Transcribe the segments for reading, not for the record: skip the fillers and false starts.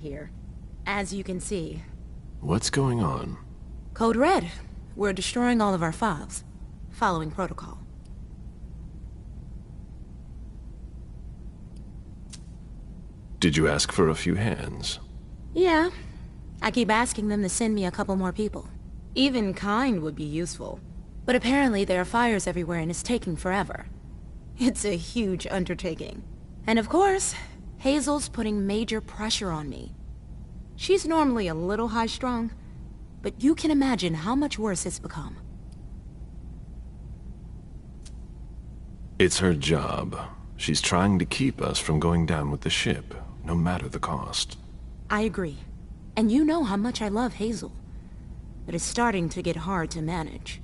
here. As you can see. What's going on? Code Red. We're destroying all of our files. Following protocol. Did you ask for a few hands? Yeah. I keep asking them to send me a couple more people. Even kind would be useful. But apparently there are fires everywhere and it's taking forever. It's a huge undertaking. And of course, Hazel's putting major pressure on me. She's normally a little high-strung, but you can imagine how much worse it's become. It's her job. She's trying to keep us from going down with the ship, no matter the cost. I agree. And you know how much I love Hazel. But it's starting to get hard to manage.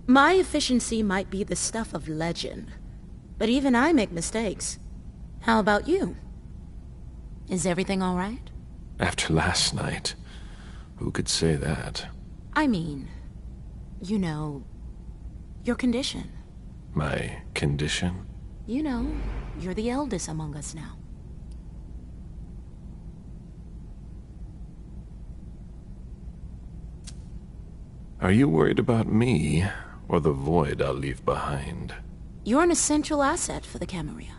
My efficiency might be the stuff of legend, but even I make mistakes. How about you? Is everything all right? After last night, who could say that? I mean, you know, your condition. My condition? You know, you're the eldest among us now. Are you worried about me, or the void I'll leave behind? You're an essential asset for the Camarilla.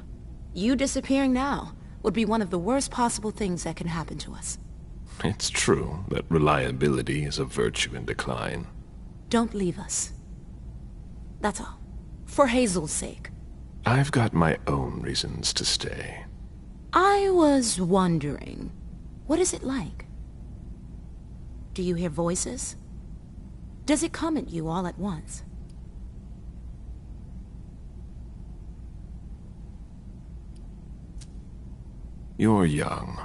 You disappearing now would be one of the worst possible things that can happen to us. It's true that reliability is a virtue in decline. Don't leave us. That's all. For Hazel's sake. I've got my own reasons to stay. I was wondering, what is it like? Do you hear voices? Does it come at you all at once? You're young.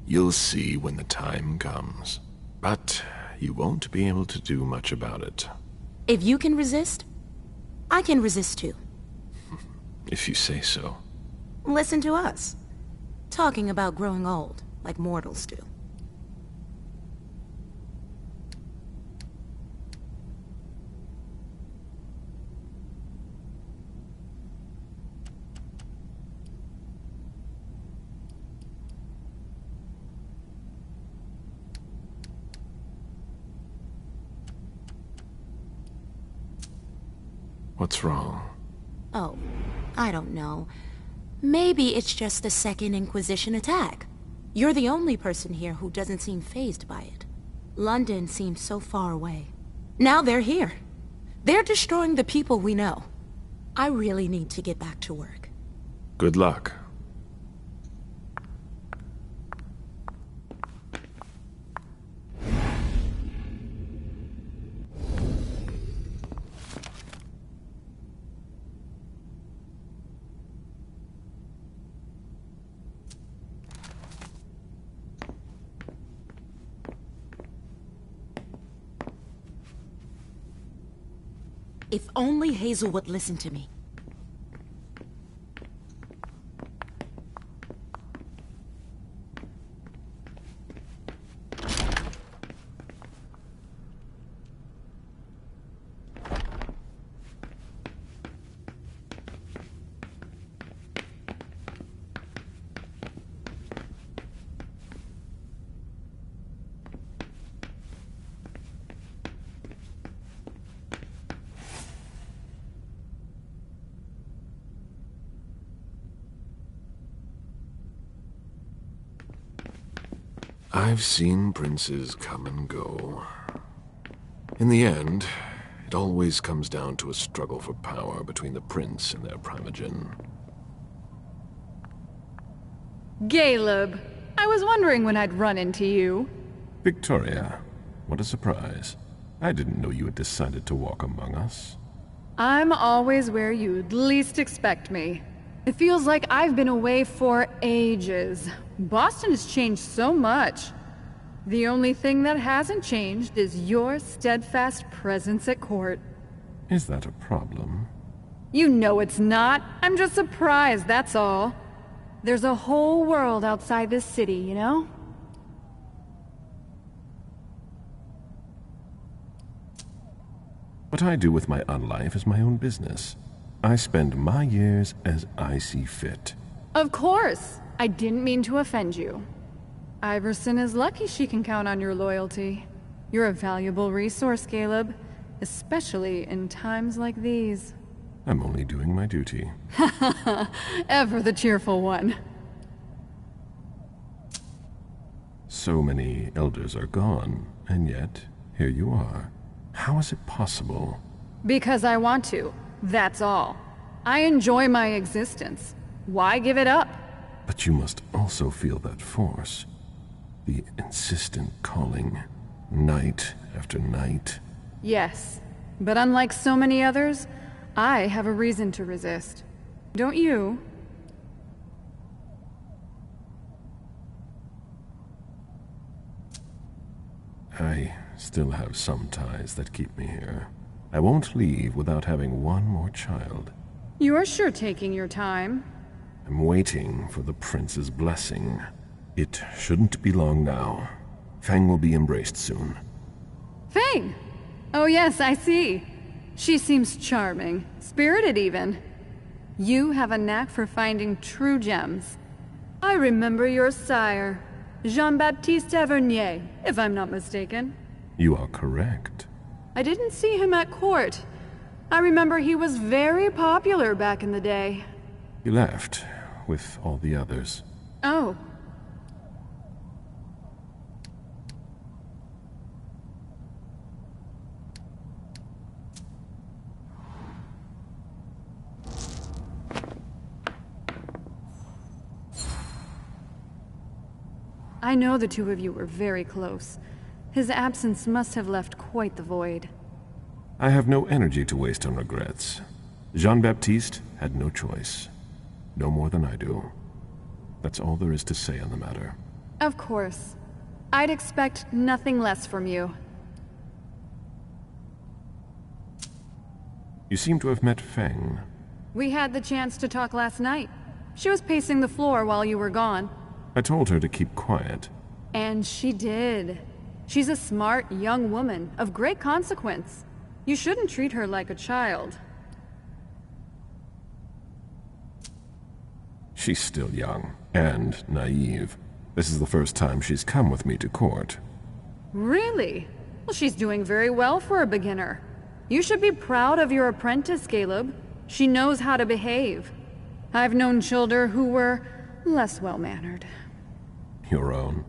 You'll see when the time comes. But you won't be able to do much about it. If you can resist, I can resist too. If you say so. Listen to us. Talking about growing old, like mortals do. What's wrong? Oh, I don't know. Maybe it's just the Second Inquisition attack. You're the only person here who doesn't seem fazed by it. London seems so far away. Now they're here. They're destroying the people we know. I really need to get back to work. Good luck. If only Hazel would listen to me. I've seen princes come and go. In the end, it always comes down to a struggle for power between the prince and their primogen. Caleb, I was wondering when I'd run into you. Victoria, what a surprise. I didn't know you had decided to walk among us. I'm always where you'd least expect me. It feels like I've been away for ages. Boston has changed so much. The only thing that hasn't changed is your steadfast presence at court. Is that a problem? You know it's not. I'm just surprised, that's all. There's a whole world outside this city, you know? What I do with my own life is my own business. I spend my years as I see fit. Of course. I didn't mean to offend you. Iverson is lucky she can count on your loyalty. You're a valuable resource, Caleb, especially in times like these. I'm only doing my duty. Ever the cheerful one. So many elders are gone, and yet, here you are. How is it possible? Because I want to. That's all. I enjoy my existence. Why give it up? But you must also feel that force. The insistent calling, night after night. Yes, but unlike so many others, I have a reason to resist. Don't you? I still have some ties that keep me here. I won't leave without having one more child. You're sure taking your time. I'm waiting for the prince's blessing. It shouldn't be long now. Fang will be embraced soon. Fang! Oh yes, I see. She seems charming, spirited even. You have a knack for finding true gems. I remember your sire, Jean-Baptiste Tavernier, if I'm not mistaken. You are correct. I didn't see him at court. I remember he was very popular back in the day. He left with all the others. Oh. I know the two of you were very close. His absence must have left quite the void. I have no energy to waste on regrets. Jean-Baptiste had no choice. No more than I do. That's all there is to say on the matter. Of course. I'd expect nothing less from you. You seem to have met Feng. We had the chance to talk last night. She was pacing the floor while you were gone. I told her to keep quiet. And she did. She's a smart, young woman of great consequence. You shouldn't treat her like a child. She's still young and naive. This is the first time she's come with me to court. Really? Well, she's doing very well for a beginner. You should be proud of your apprentice, Caleb. She knows how to behave. I've known children who were less well-mannered. Your own?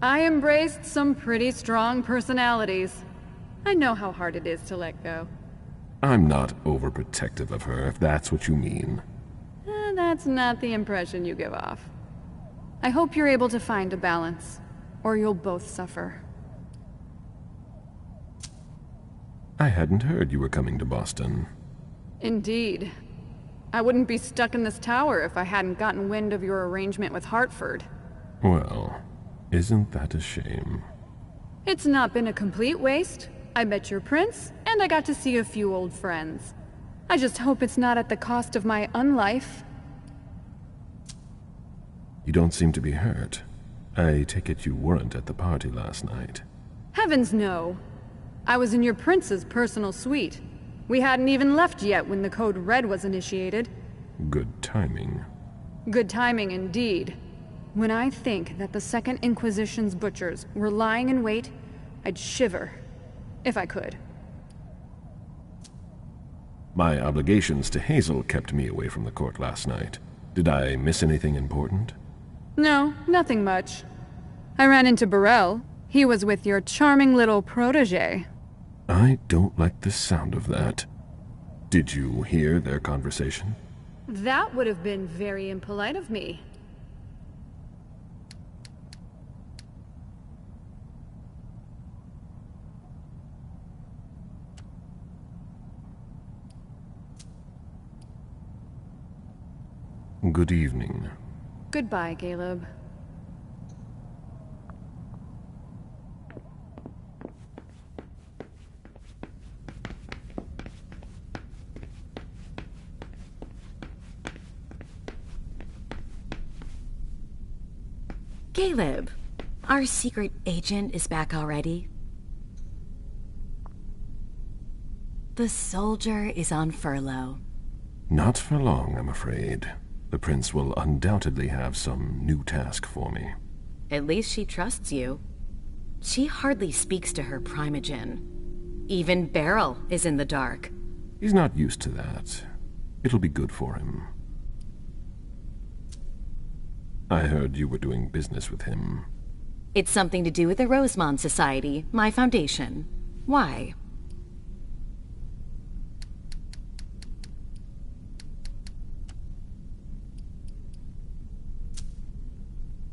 I embraced some pretty strong personalities. I know how hard it is to let go. I'm not overprotective of her, if that's what you mean. That's not the impression you give off. I hope you're able to find a balance, or you'll both suffer. I hadn't heard you were coming to Boston. Indeed. I wouldn't be stuck in this tower if I hadn't gotten wind of your arrangement with Hartford. Well, isn't that a shame? It's not been a complete waste. I met your prince, and I got to see a few old friends. I just hope it's not at the cost of my unlife. You don't seem to be hurt. I take it you weren't at the party last night. Heavens no. I was in your prince's personal suite. We hadn't even left yet when the Code Red was initiated. Good timing. Good timing indeed. When I think that the Second Inquisition's butchers were lying in wait, I'd shiver. If I could. My obligations to Hazel kept me away from the court last night. Did I miss anything important? No, nothing much. I ran into Burrell. He was with your charming little protégé. I don't like the sound of that. Did you hear their conversation? That would have been very impolite of me. Good evening. Goodbye, Caleb. Caleb, our secret agent is back already. The soldier is on furlough. Not for long, I'm afraid. The prince will undoubtedly have some new task for me. At least she trusts you. She hardly speaks to her primogen. Even Beryl is in the dark. He's not used to that. It'll be good for him. I heard you were doing business with him. It's something to do with the Rosemont Society, my foundation. Why?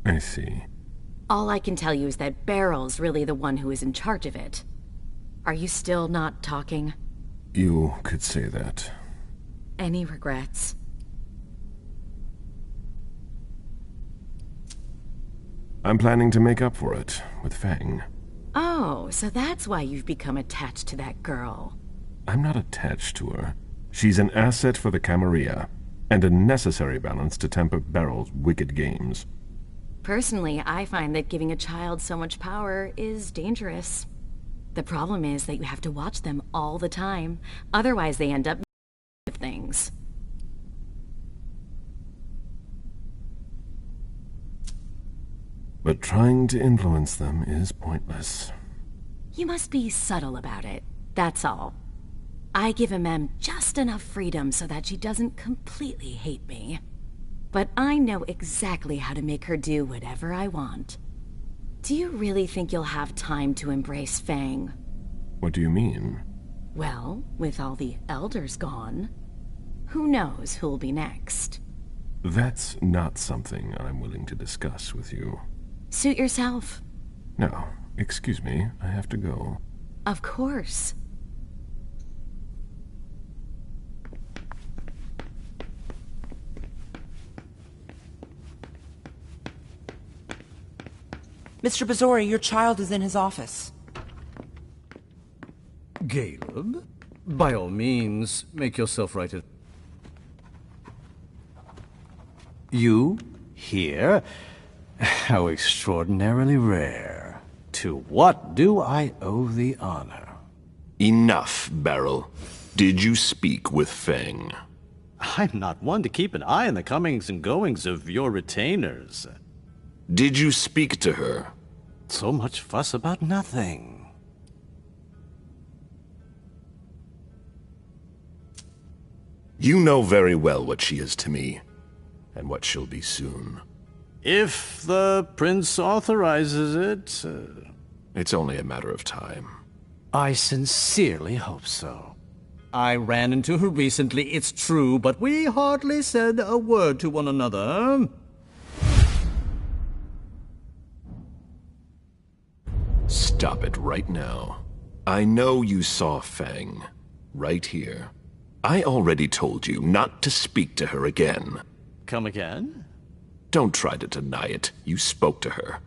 I see. All I can tell you is that Beryl's really the one who is in charge of it. Are you still not talking? You could say that. Any regrets? I'm planning to make up for it with Fang. Oh, so that's why you've become attached to that girl. I'm not attached to her. She's an asset for the Camarilla, and a necessary balance to temper Beryl's wicked games. Personally, I find that giving a child so much power is dangerous. The problem is that you have to watch them all the time, otherwise they end up with things. But trying to influence them is pointless. You must be subtle about it, that's all. I give Mem just enough freedom so that she doesn't completely hate me. But I know exactly how to make her do whatever I want. Do you really think you'll have time to embrace Fang? What do you mean? Well, with all the elders gone, who knows who'll be next? That's not something I'm willing to discuss with you. Suit yourself. No, excuse me, I have to go. Of course. Mr. Bazori, your child is in his office. Caleb, by all means, make yourself right at... You? Here? How extraordinarily rare. To what do I owe the honor? Enough, Beryl. Did you speak with Fang? I'm not one to keep an eye on the comings and goings of your retainers. Did you speak to her? So much fuss about nothing. You know very well what she is to me, and what she'll be soon. If the prince authorizes it... It's only a matter of time. I sincerely hope so. I ran into her recently, it's true, but we hardly said a word to one another. Stop it right now. I know you saw Fang. Right here. I already told you not to speak to her again. Come again? Don't try to deny it. You spoke to her.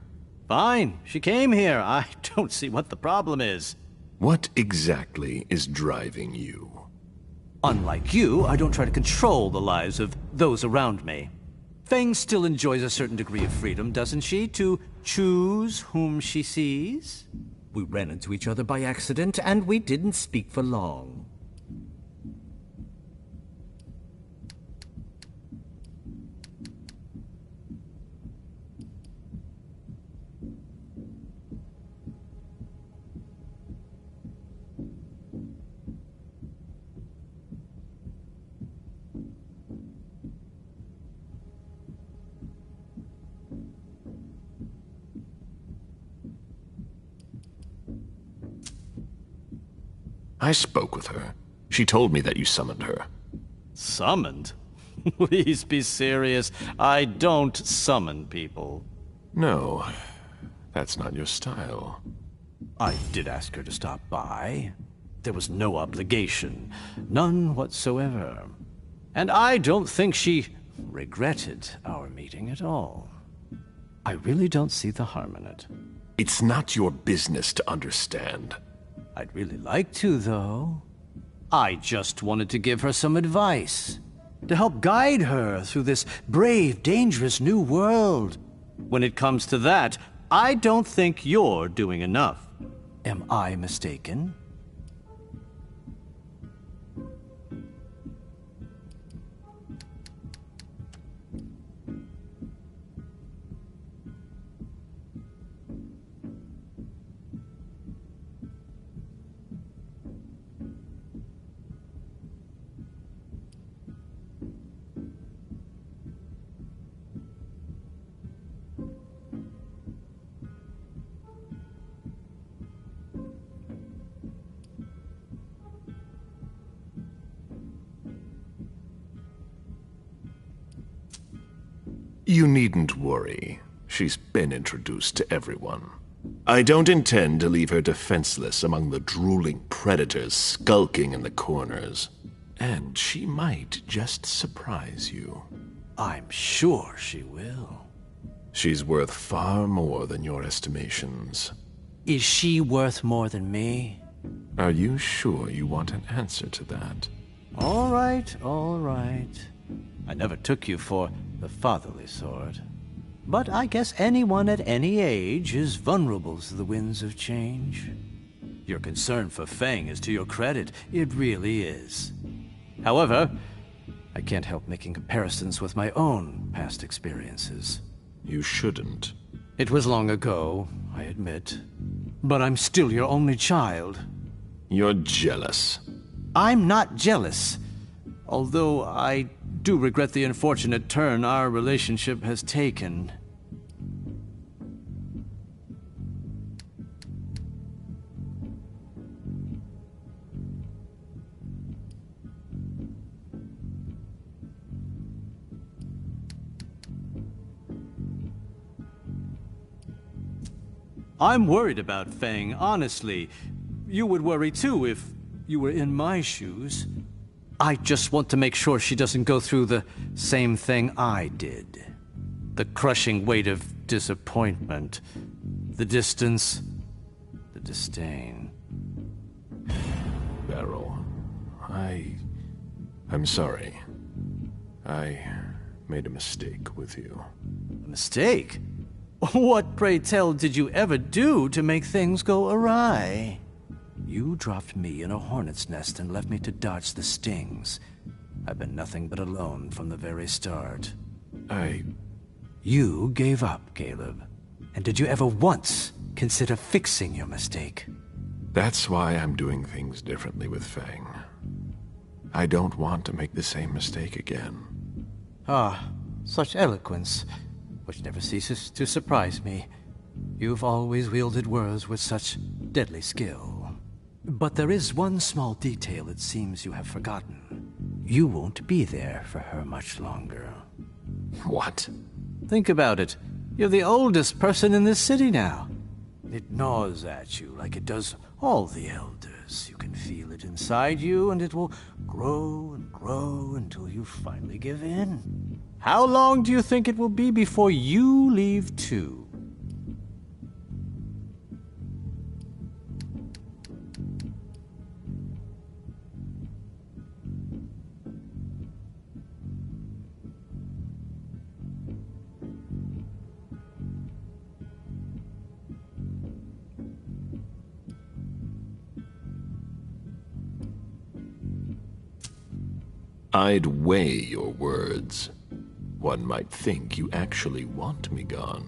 Fine. She came here. I don't see what the problem is. What exactly is driving you? Unlike you, I don't try to control the lives of those around me. Fang still enjoys a certain degree of freedom, doesn't she, to choose whom she sees? We ran into each other by accident, and we didn't speak for long. I spoke with her. She told me that you summoned her. Summoned? Please be serious. I don't summon people. No, that's not your style. I did ask her to stop by. There was no obligation. None whatsoever. And I don't think she regretted our meeting at all. I really don't see the harm in it. It's not your business to understand. I'd really like to, though. I just wanted to give her some advice. To help guide her through this brave, dangerous new world. When it comes to that, I don't think you're doing enough. Am I mistaken? You needn't worry. She's been introduced to everyone. I don't intend to leave her defenseless among the drooling predators skulking in the corners. And she might just surprise you. I'm sure she will. She's worth far more than your estimations. Is she worth more than me? Are you sure you want an answer to that? All right, all right. I never took you for the fatherly sort. But I guess anyone at any age is vulnerable to the winds of change. Your concern for Feng is to your credit. It really is. However, I can't help making comparisons with my own past experiences. You shouldn't. It was long ago, I admit. But I'm still your only child. You're jealous. I'm not jealous. Although I do regret the unfortunate turn our relationship has taken. I'm worried about Feng, honestly. You would worry too if you were in my shoes. I just want to make sure she doesn't go through the same thing I did. The crushing weight of disappointment, the distance, the disdain. Beryl, I'm sorry. I made a mistake with you. A mistake? What, pray tell, did you ever do to make things go awry? You dropped me in a hornet's nest and left me to dodge the stings. I've been nothing but alone from the very start. You gave up, Caleb. And did you ever once consider fixing your mistake? That's why I'm doing things differently with Feng. I don't want to make the same mistake again. Ah, such eloquence, which never ceases to surprise me. You've always wielded words with such deadly skill. But there is one small detail it seems you have forgotten. You won't be there for her much longer. What? Think about it. You're the oldest person in this city now. It gnaws at you like it does all the elders. You can feel it inside you, and it will grow and grow until you finally give in. How long do you think it will be before you leave too? I'd weigh your words. One might think you actually want me gone.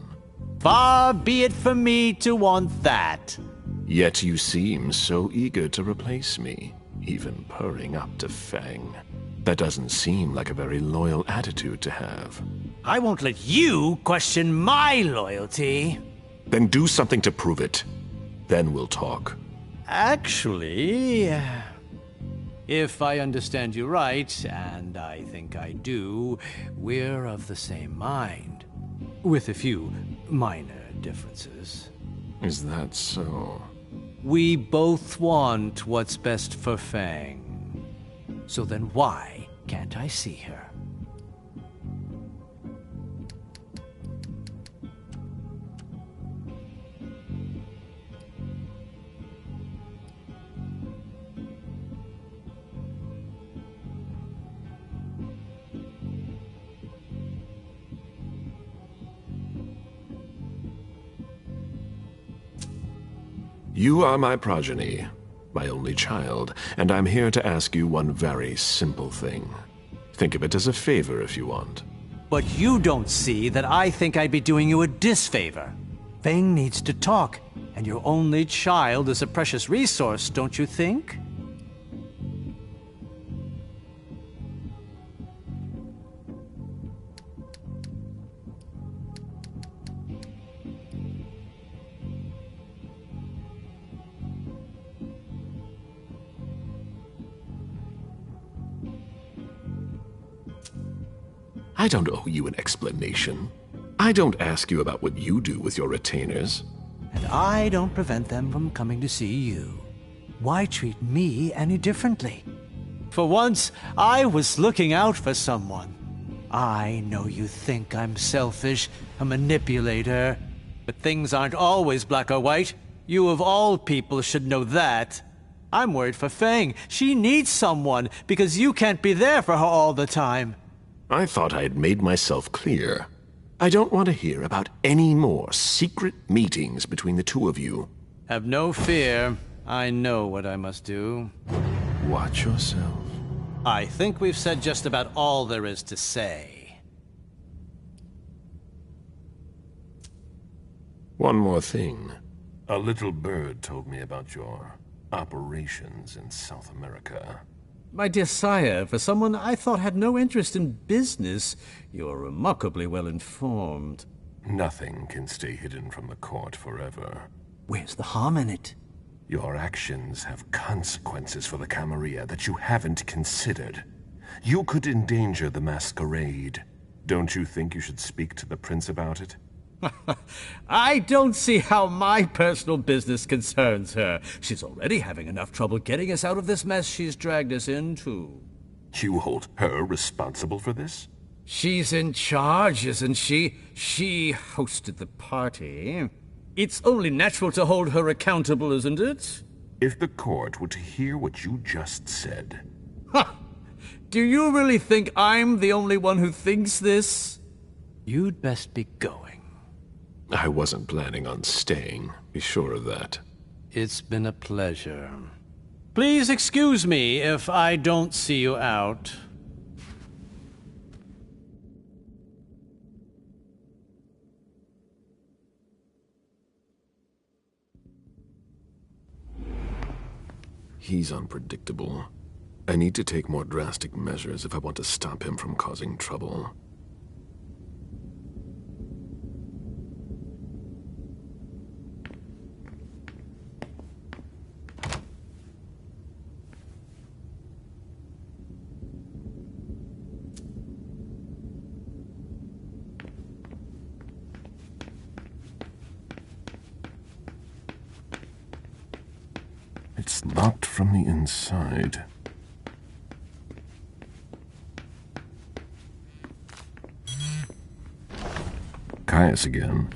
Far be it from me to want that. Yet you seem so eager to replace me, even purring up to Feng. That doesn't seem like a very loyal attitude to have. I won't let you question my loyalty. Then do something to prove it. Then we'll talk. Actually, if I understand you right, and I think I do, we're of the same mind. With a few minor differences. Is that so? We both want what's best for Feng. So then why can't I see her? You are my progeny, my only child, and I'm here to ask you one very simple thing. Think of it as a favor if you want. But you don't see that I think I'd be doing you a disfavor. Feng needs to talk, and your only child is a precious resource, don't you think? I don't owe you an explanation. I don't ask you about what you do with your retainers. And I don't prevent them from coming to see you. Why treat me any differently? For once, I was looking out for someone. I know you think I'm selfish, a manipulator, but things aren't always black or white. You of all people should know that. I'm worried for Fang. She needs someone, because you can't be there for her all the time. I thought I had made myself clear. I don't want to hear about any more secret meetings between the two of you. Have no fear. I know what I must do. Watch yourself. I think we've said just about all there is to say. One more thing. A little bird told me about your operations in South America. My dear sire, for someone I thought had no interest in business, you are remarkably well informed. Nothing can stay hidden from the court forever. Where's the harm in it? Your actions have consequences for the Camarilla that you haven't considered. You could endanger the Masquerade. Don't you think you should speak to the prince about it? I don't see how my personal business concerns her. She's already having enough trouble getting us out of this mess she's dragged us into. You hold her responsible for this? She's in charge, isn't she? She hosted the party. It's only natural to hold her accountable, isn't it? If the court were to hear what you just said... Ha! Do you really think I'm the only one who thinks this? You'd best be going. I wasn't planning on staying. Be sure of that. It's been a pleasure. Please excuse me if I don't see you out. He's unpredictable. I need to take more drastic measures if I want to stop him from causing trouble. It's locked from the inside. Caius again.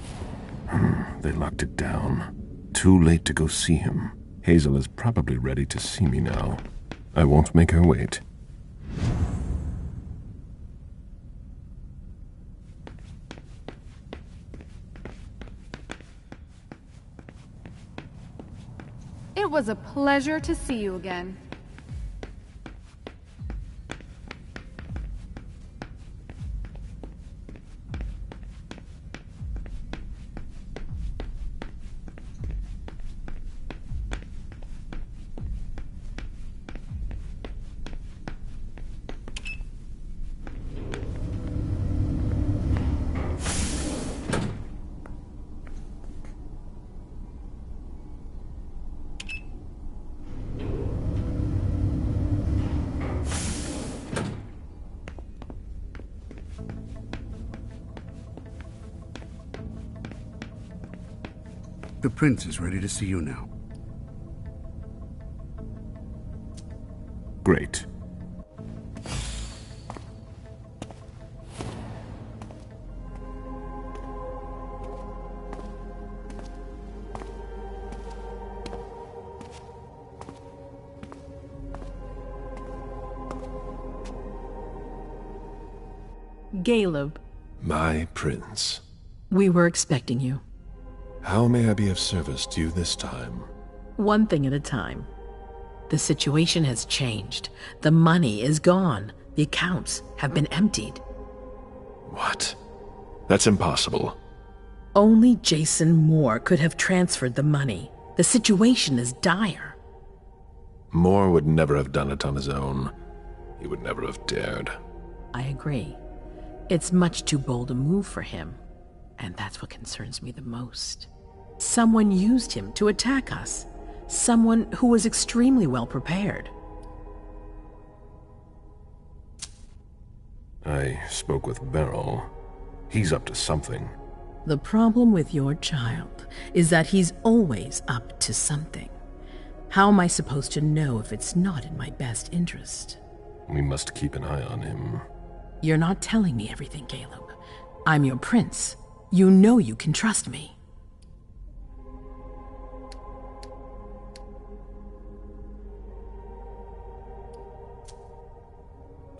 They locked it down. Too late to go see him. Hazel is probably ready to see me now. I won't make her wait. It was a pleasure to see you again. The prince is ready to see you now. Great. Caleb. My prince. We were expecting you. How may I be of service to you this time? One thing at a time. The situation has changed. The money is gone. The accounts have been emptied. What? That's impossible. Only Jason Moore could have transferred the money. The situation is dire. Moore would never have done it on his own. He would never have dared. I agree. It's much too bold a move for him. And that's what concerns me the most. Someone used him to attack us. Someone who was extremely well prepared. I spoke with Beryl. He's up to something. The problem with your child is that he's always up to something. How am I supposed to know if it's not in my best interest? We must keep an eye on him. You're not telling me everything, Caleb. I'm your prince. You know you can trust me.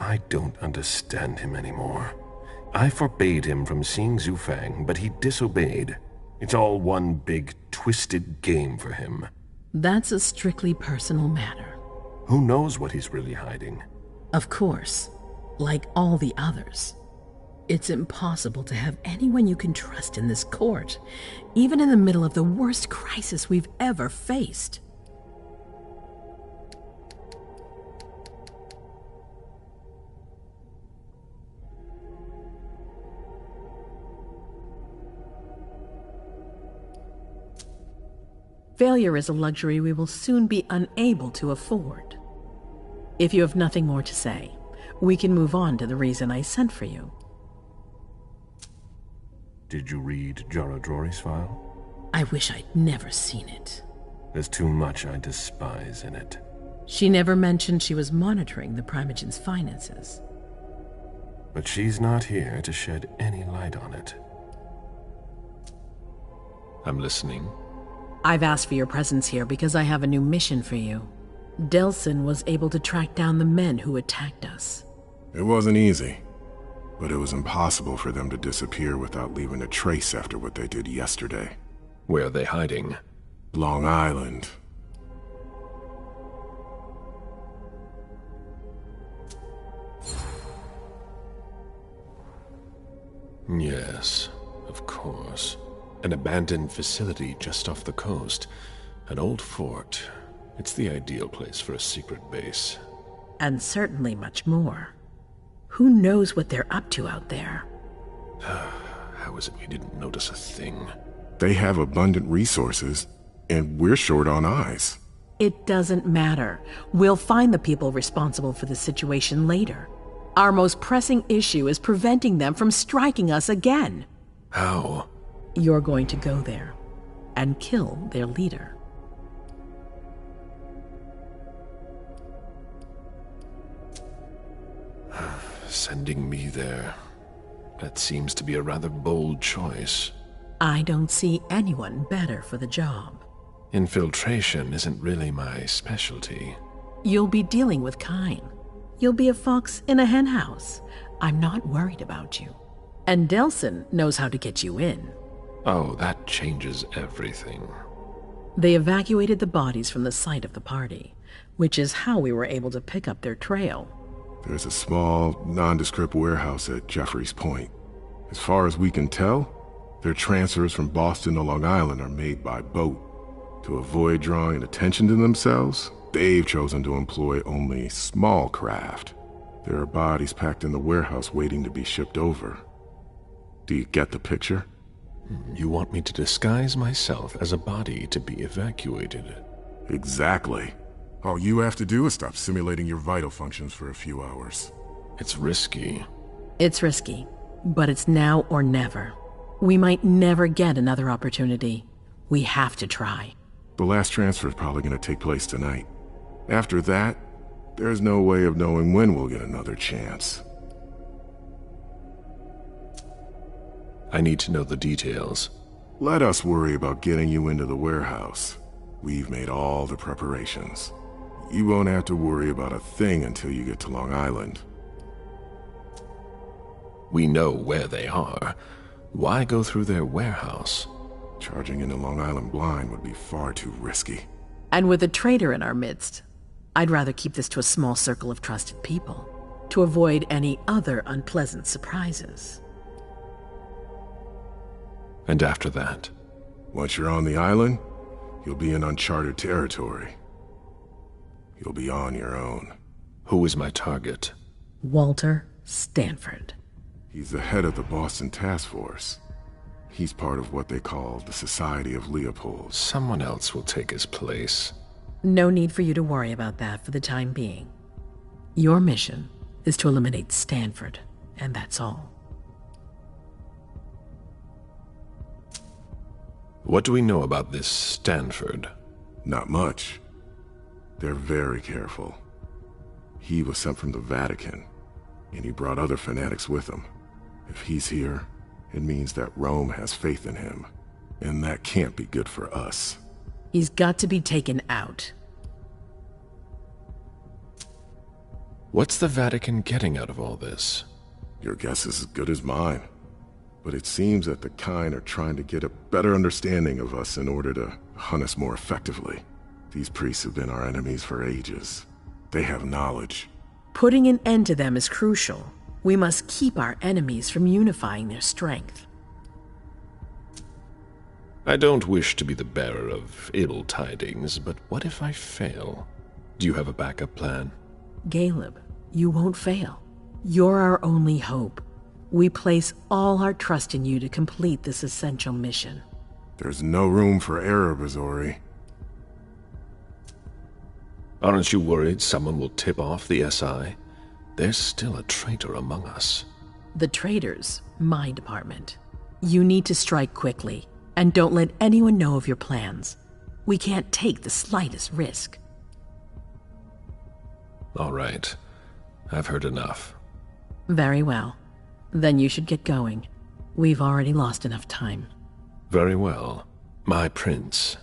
I don't understand him anymore. I forbade him from seeing Zufang, but he disobeyed. It's all one big, twisted game for him. That's a strictly personal matter. Who knows what he's really hiding? Of course, like all the others. It's impossible to have anyone you can trust in this court, even in the middle of the worst crisis we've ever faced. Failure is a luxury we will soon be unable to afford. If you have nothing more to say, we can move on to the reason I sent for you. Did you read Jaradrori's file? I wish I'd never seen it. There's too much I despise in it. She never mentioned she was monitoring the Primogen's finances. But she's not here to shed any light on it. I'm listening. I've asked for your presence here because I have a new mission for you. Delsin was able to track down the men who attacked us. It wasn't easy, but it was impossible for them to disappear without leaving a trace after what they did yesterday. Where are they hiding? Long Island. Yes, of course. An abandoned facility just off the coast. An old fort. It's the ideal place for a secret base. And certainly much more. Who knows what they're up to out there? How is it we didn't notice a thing? They have abundant resources, and we're short on eyes. It doesn't matter. We'll find the people responsible for the situation later. Our most pressing issue is preventing them from striking us again. How? You're going to go there and kill their leader. Sending me there. That seems to be a rather bold choice. I don't see anyone better for the job. Infiltration isn't really my specialty. You'll be dealing with Kine. You'll be a fox in a henhouse. I'm not worried about you. And Delsin knows how to get you in. Oh, that changes everything. They evacuated the bodies from the site of the party, which is how we were able to pick up their trail. There's a small, nondescript warehouse at Jeffrey's Point. As far as we can tell, their transfers from Boston to Long Island are made by boat. To avoid drawing attention to themselves, they've chosen to employ only small craft. There are bodies packed in the warehouse waiting to be shipped over. Do you get the picture? You want me to disguise myself as a body to be evacuated? Exactly. All you have to do is stop simulating your vital functions for a few hours. It's risky. It's risky, but it's now or never. We might never get another opportunity. We have to try. The last transfer is probably going to take place tonight. After that, there's no way of knowing when we'll get another chance. I need to know the details. Let us worry about getting you into the warehouse. We've made all the preparations. You won't have to worry about a thing until you get to Long Island. We know where they are. Why go through their warehouse? Charging into Long Island blind would be far too risky. And with a traitor in our midst, I'd rather keep this to a small circle of trusted people, to avoid any other unpleasant surprises. And after that? Once you're on the island, you'll be in uncharted territory. You'll be on your own. Who is my target? Walter Stanford. He's the head of the Boston Task Force. He's part of what they call the Society of Leopold. Someone else will take his place. No need for you to worry about that for the time being. Your mission is to eliminate Stanford and that's all. What do we know about this Stanford? Not much. They're very careful. He was sent from the Vatican, and he brought other fanatics with him. If he's here, it means that Rome has faith in him, and that can't be good for us. He's got to be taken out. What's the Vatican getting out of all this? Your guess is as good as mine. But it seems that the kind are trying to get a better understanding of us in order to hunt us more effectively. These priests have been our enemies for ages. They have knowledge. Putting an end to them is crucial. We must keep our enemies from unifying their strength. I don't wish to be the bearer of ill tidings, but what if I fail? Do you have a backup plan? Caleb, you won't fail. You're our only hope. We place all our trust in you to complete this essential mission. There's no room for error, Bazori. Aren't you worried someone will tip off the SI? There's still a traitor among us. The traitors, my department. You need to strike quickly, and don't let anyone know of your plans. We can't take the slightest risk. All right. I've heard enough. Very well. Then you should get going. We've already lost enough time. Very well, my prince.